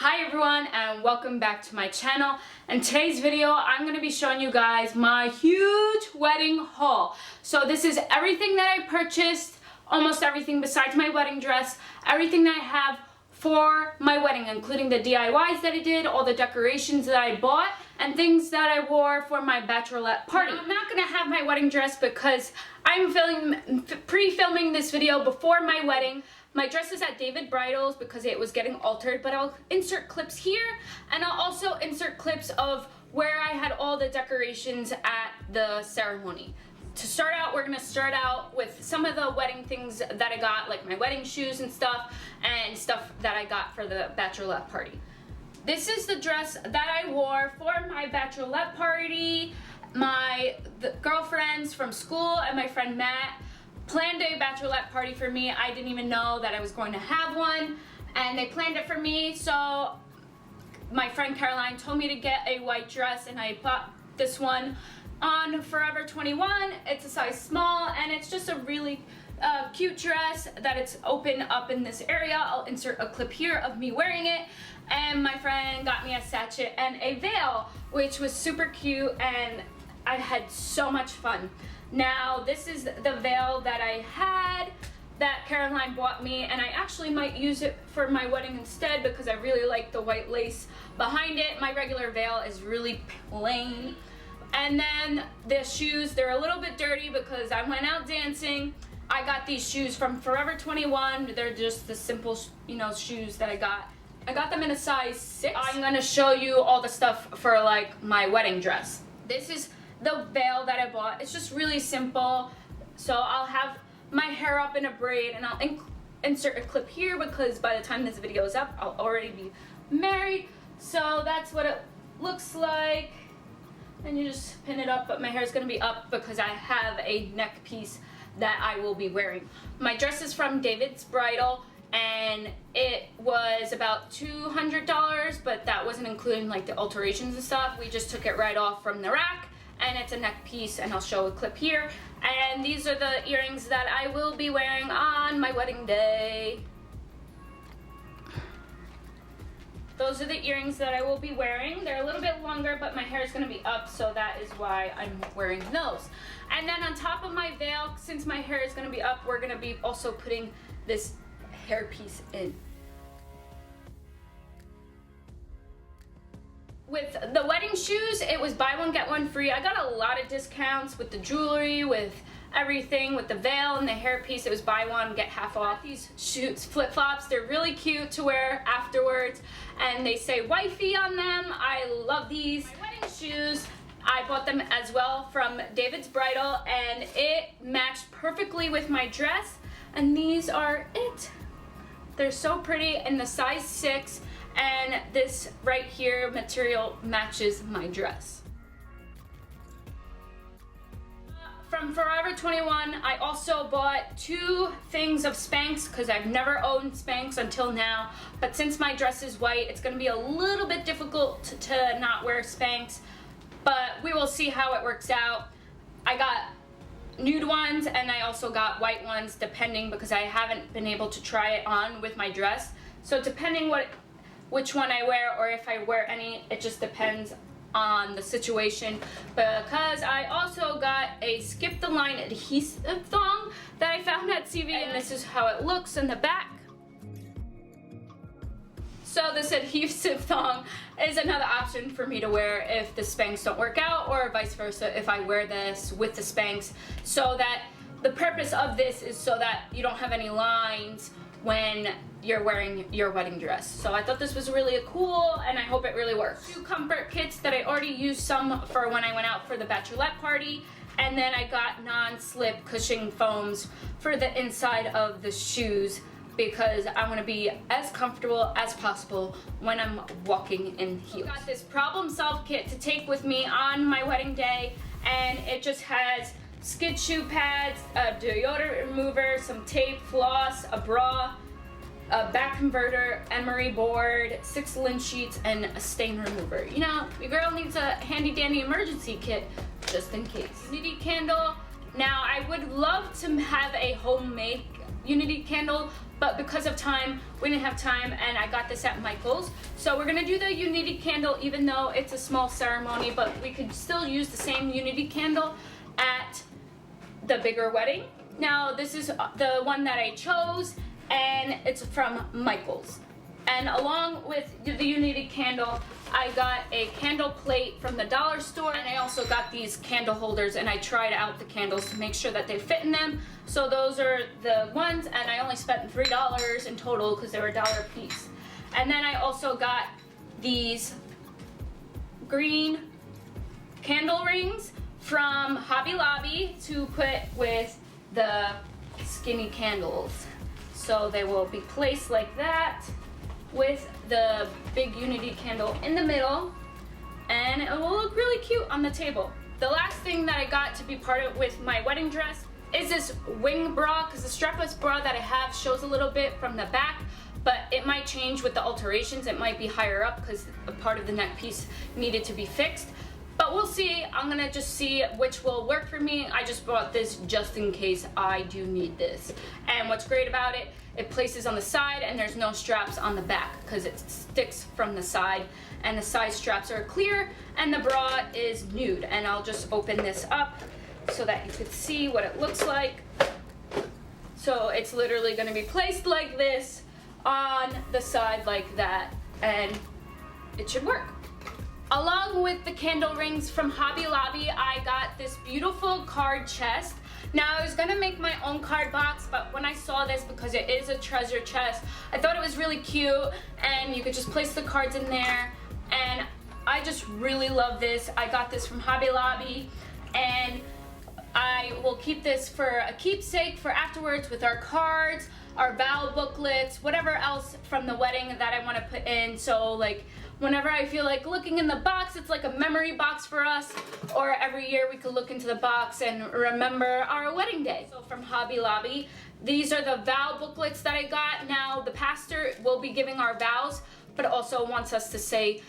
Hi everyone and welcome back to my channel. In today's video I'm going to be showing you guys my huge wedding haul. So this is everything that I purchased, almost everything besides my wedding dress, everything that I have for my wedding, including the DIYs that I did, all the decorations that I bought, and things that I wore for my bachelorette party. Now, I'm not going to have my wedding dress because I'm pre-filming this video before my wedding. My dress is at Bridal's because it was getting altered, but I'll insert clips here, and I'll also insert clips of where I had all the decorations at the ceremony. To start out, we're going to start out with some of the wedding things that I got, like my wedding shoes and stuff that I got for the bachelorette party. This is the dress that I wore for my bachelorette party. The girlfriends from school and my friend Matt planned a bachelorette party for me. I didn't even know that I was going to have one, and they planned it for me. So my friend Caroline told me to get a white dress, and I bought this one on Forever 21. It's a size small, and it's just a really cute dress that it's open up in this area. I'll insert a clip here of me wearing it, and my friend got me a sachet and a veil, which was super cute, and I had so much fun. Now, this is the veil that I had that Caroline bought me, and I actually might use it for my wedding instead because I really like the white lace behind it. My regular veil is really plain. And then the shoes, they're a little bit dirty because I went out dancing. I got these shoes from Forever 21. They're just the simple, shoes that I got. I got them in a size 6. I'm gonna show you all the stuff for like my wedding dress. This is the veil that I bought. It's just really simple. So I'll have my hair up in a braid, and I'll insert a clip here because by the time this video is up, I'll already be married. So that's what it looks like. And you just pin it up, but my hair is gonna be up because I have a neck piece that I will be wearing. My dress is from David's Bridal, and it was about $200, but that wasn't including like the alterations and stuff. We just took it right off from the rack, and it's a neck piece, and I'll show a clip here. And these are the earrings that I will be wearing on my wedding day. Those are the earrings that I will be wearing. They're a little bit longer, but my hair is going to be up, so that is why I'm wearing those. And then on top of my veil, since my hair is going to be up, we're going to be also putting this hair piece in. With the wedding shoes, it was buy one, get one free. I got a lot of discounts with the jewelry, with everything, with the veil and the hairpiece. It was buy one, get half off. These shoes, flip-flops, they're really cute to wear afterwards, and they say wifey on them. I love these. My wedding shoes, I bought them as well from David's Bridal, and it matched perfectly with my dress, and these are it. They're so pretty in the size 6. And this right here material matches my dress. From Forever 21, I also bought 2 things of Spanx because I've never owned Spanx until now. But since my dress is white, it's going to be a little bit difficult to not wear Spanx. But we will see how it works out. I got nude ones, and I also got white ones depending, because I haven't been able to try it on with my dress. So depending which one I wear, or if I wear any, it just depends on the situation. Because I also got a skip the line adhesive thong that I found at CVS, and this is how it looks in the back. So this adhesive thong is another option for me to wear if the Spanx don't work out, or vice versa if I wear this with the Spanx. So that the purpose of this is so that you don't have any lines when you're wearing your wedding dress. So I thought this was really cool, and I hope it really works. 2 comfort kits that I already used some for when I went out for the bachelorette party, and then I got non-slip cushion foams for the inside of the shoes because I want to be as comfortable as possible when I'm walking in heels. I got this problem solve kit to take with me on my wedding day, and it just has skid shoe pads, a deodorant remover, some tape, floss, a bra, a back converter, emery board, 6 lint sheets, and a stain remover. You know, your girl needs a handy dandy emergency kit just in case. Unity candle. Now, I would love to have a homemade unity candle, but because of time, we didn't have time, and I got this at Michael's. So we're gonna do the unity candle, even though it's a small ceremony, but we could still use the same unity candle at the bigger wedding. Now, this is the one that I chose, and it's from Michael's. And along with the unity candle, I got a candle plate from the dollar store, and I also got these candle holders, and I tried out the candles to make sure that they fit in them. So those are the ones, and I only spent $3 in total because they were $1 a piece. And then I also got these green candle rings from Hobby Lobby to put with the skinny candles. So they will be placed like that with the big unity candle in the middle, and it will look really cute on the table. The last thing that I got to be part of with my wedding dress is this wing bra, because the strapless bra that I have shows a little bit from the back, but it might change with the alterations. It might be higher up because a part of the neck piece needed to be fixed. But we'll see. I'm gonna just see which will work for me. I just bought this just in case I do need this. And what's great about it, it places on the side and there's no straps on the back because it sticks from the side, and the side straps are clear, and the bra is nude. And I'll just open this up so that you could see what it looks like. So it's literally gonna be placed like this on the side like that, and it should work. Along with the candle rings from Hobby Lobby, I got this beautiful card chest. Now, I was gonna make my own card box, but when I saw this, because it is a treasure chest, I thought it was really cute, and you could just place the cards in there, and I just really love this. I got this from Hobby Lobby, and I will keep this for a keepsake for afterwards with our cards, our vow booklets, whatever else from the wedding that I want to put in. So like whenever I feel like looking in the box, it's like a memory box for us, or every year we could look into the box and remember our wedding day. So from Hobby Lobby, these are the vow booklets that I got. Now the pastor will be giving our vows, but also wants us to say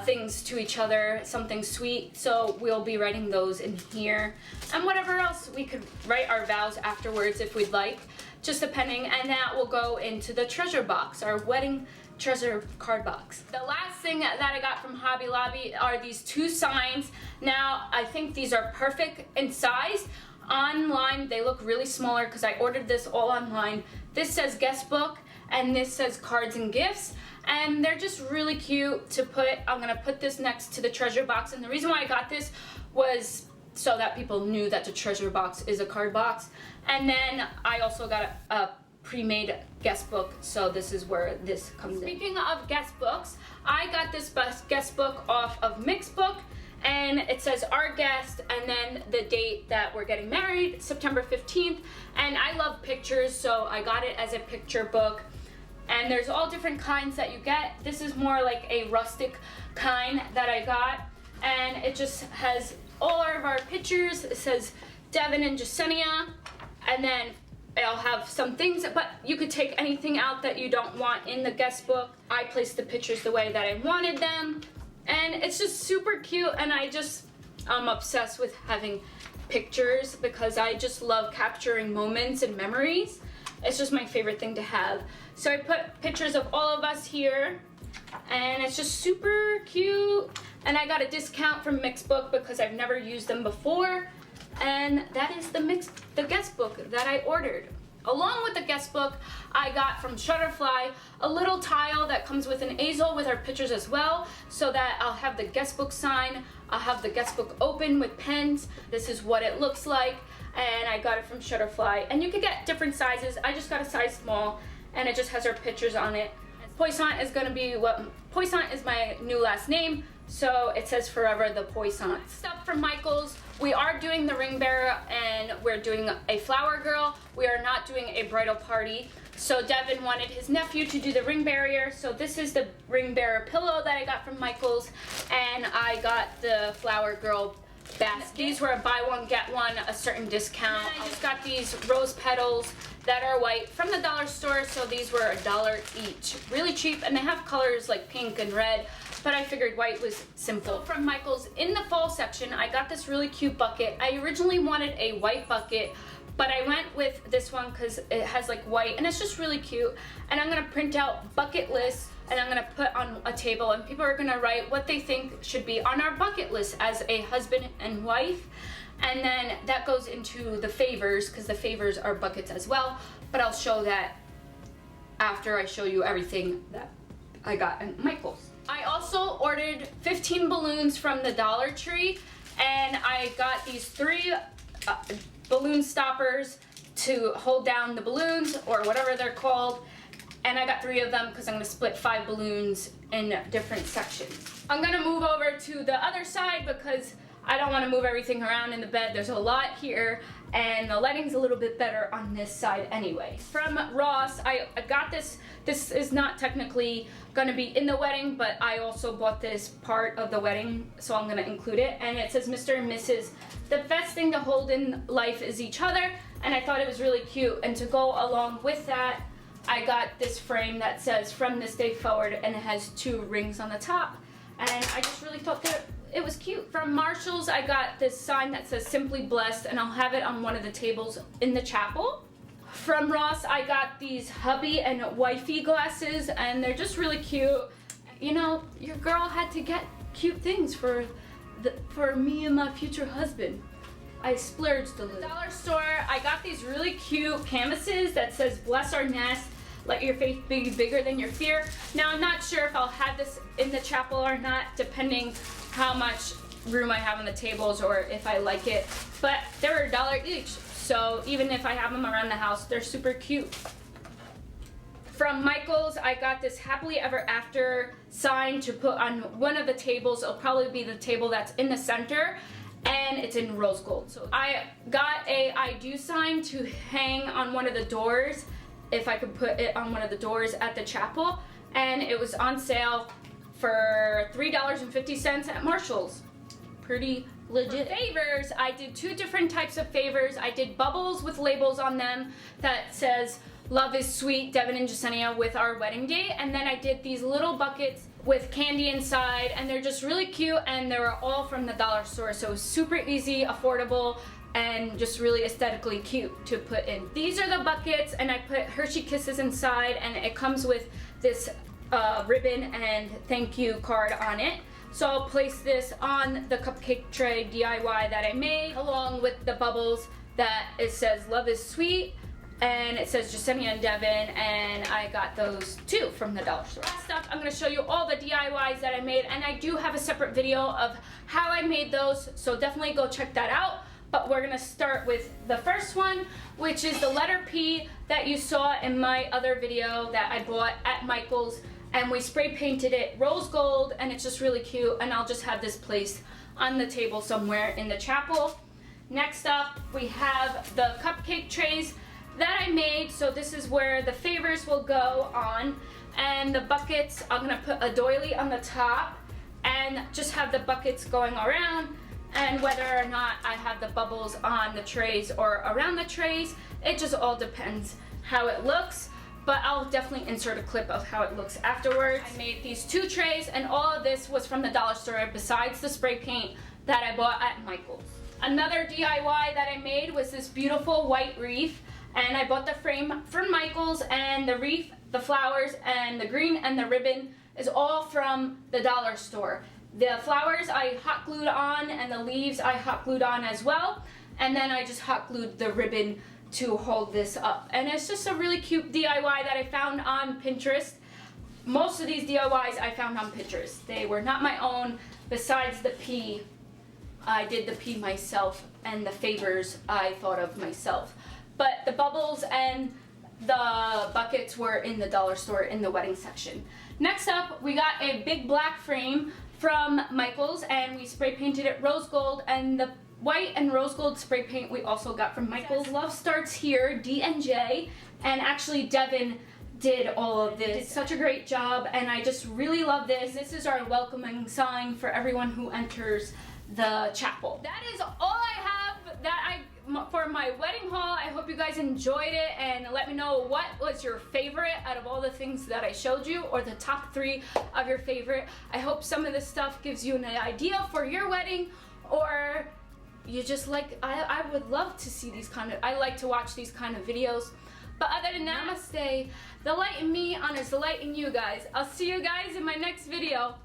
things to each other, something sweet, so we'll be writing those in here, and whatever else we could write our vows afterwards if we'd like, just depending. And that will go into the treasure box, our wedding treasure card box. The last thing that I got from Hobby Lobby are these two signs. Now I think these are perfect in size. Online they look really smaller because I ordered this all online. This says guest book and this says cards and gifts, and they're just really cute to put. I'm gonna put this next to the treasure box, and the reason why I got this was so that people knew that the treasure box is a card box. And then I also got a pre-made guest book, so this is where this comes in. Speaking of guest books, I got this guest book off of Mixbook, and it says our guest and then the date that we're getting married, September 15th, and I love pictures, so I got it as a picture book. And there's all different kinds that you get. This is more like a rustic kind that I got, and it just has all of our pictures. It says Devin and Jasenia, and then I'll have some things, but you could take anything out that you don't want in the guest book. I placed the pictures the way that I wanted them, and it's just super cute, and I'm obsessed with having pictures because I just love capturing moments and memories. It's just my favorite thing to have. So I put pictures of all of us here, and it's just super cute. And I got a discount from Mixbook because I've never used them before. And that is the guest book that I ordered. Along with the guest book, I got from Shutterfly a little tile that comes with an easel with our pictures as well, so that I'll have the guest book sign, I'll have the guest book open with pens. This is what it looks like, and I got it from Shutterfly. And you can get different sizes. I just got a size small, and it just has our pictures on it. Poisson is gonna be Poisson is my new last name, so it says forever the Poisson. Stuff from Michael's. We are doing the ring bearer, and we're doing a flower girl. We are not doing a bridal party. So Devin wanted his nephew to do the ring bearer, so this is the ring bearer pillow that I got from Michael's, and I got the flower girl basket. These were a buy one get one, a certain discount. And I just got these rose petals that are white from the dollar store, so these were $1 each. Really cheap, and they have colors like pink and red, but I figured white was simple. From Michaels, in the fall section, I got this really cute bucket. I originally wanted a white bucket, but I went with this one because it has like white and it's just really cute. And I'm gonna print out bucket lists and I'm gonna put on a table, and people are gonna write what they think should be on our bucket list as a husband and wife. And then that goes into the favors, because the favors are buckets as well, but I'll show that after I show you everything that I got at Michael's. I also ordered 15 balloons from the Dollar Tree, and I got these 3 balloon stoppers to hold down the balloons, or whatever they're called, and I got 3 of them because I'm going to split 5 balloons in different sections. I'm going to move over to the other side because I don't want to move everything around in the bed. There's a lot here, and the lighting's a little bit better on this side anyway. From Ross, I got this. This is not technically going to be in the wedding, but I also bought this part of the wedding, so I'm going to include it. And it says, Mr. and Mrs. The best thing to hold in life is each other, and I thought it was really cute. And to go along with that, I got this frame that says, from this day forward, and it has 2 rings on the top. And I just really thought that it was cute. From Marshall's, I got this sign that says Simply Blessed, and I'll have it on one of the tables in the chapel. From Ross, I got these hubby and wifey glasses, and they're just really cute. You know, your girl had to get cute things for me and my future husband. I splurged a little. Dollar store, I got these really cute canvases that says Bless Our Nest, let your faith be bigger than your fear. Now, I'm not sure if I'll have this in the chapel or not, depending how much room I have on the tables or if I like it, but they're $1 each, so even if I have them around the house, they're super cute. From Michael's, I got this Happily Ever After sign to put on one of the tables. It'll probably be the table that's in the center, and it's in rose gold. So I got a I do sign to hang on one of the doors, if I could put it on one of the doors at the chapel, and it was on sale for $3.50 at Marshall's. Pretty legit. For favors, I did 2 different types of favors. I did bubbles with labels on them that says Love is Sweet, Devin and Jasenia, with our wedding date, and then I did these little buckets with candy inside, and they're just really cute, and they were all from the dollar store, so it was super easy, affordable, and just really aesthetically cute to put in. These are the buckets, and I put Hershey Kisses inside, and it comes with this ribbon and thank you card on it. So I'll place this on the cupcake tray DIY that I made, along with the bubbles that it says Love is Sweet, and it says Jasenia and Devin, and I got those too from the dollar store. Last up, I'm going to show you all the DIYs that I made, and I do have a separate video of how I made those, so definitely go check that out. But we're going to start with the first one, which is the letter P that you saw in my other video that I bought at Michael's, and we spray painted it rose gold, and it's just really cute, and I'll just have this placed on the table somewhere in the chapel. Next up, we have the cupcake trays that I made, so this is where the favors will go on, and the buckets, I'm going to put a doily on the top and just have the buckets going around, and whether or not I have the bubbles on the trays or around the trays, it just all depends how it looks, but I'll definitely insert a clip of how it looks afterwards. I made these 2 trays, and all of this was from the dollar store besides the spray paint that I bought at Michael's. Another DIY that I made was this beautiful white wreath, and I bought the frame from Michael's, and the wreath, the flowers, and the green and the ribbon is all from the dollar store. The flowers I hot glued on, and the leaves I hot glued on as well, and then I just hot glued the ribbon to hold this up. And it's just a really cute DIY that I found on Pinterest. Most of these DIYs I found on Pinterest. They were not my own. Besides the P, I did the P myself, and the favors I thought of myself. But the bubbles and the buckets were in the dollar store in the wedding section. Next up, we got a big black frame from Michael's, and we spray painted it rose gold, and the white and rose gold spray paint we also got from Michael's. Love Starts Here, D&J, and actually Devin did all of this. Did such a great job, and I just really love this. This is our welcoming sign for everyone who enters the chapel. That is all I have for my wedding haul. I hope you guys guys enjoyed it, and let me know what was your favorite out of all the things that I showed you, or the top 3 of your favorite. I hope some of this stuff gives you an idea for your wedding, or you just like, I would love to see these kind of, I like to watch these kind of videos. But other than that, namaste. The light in me honors the light in you guys. I'll see you guys in my next video.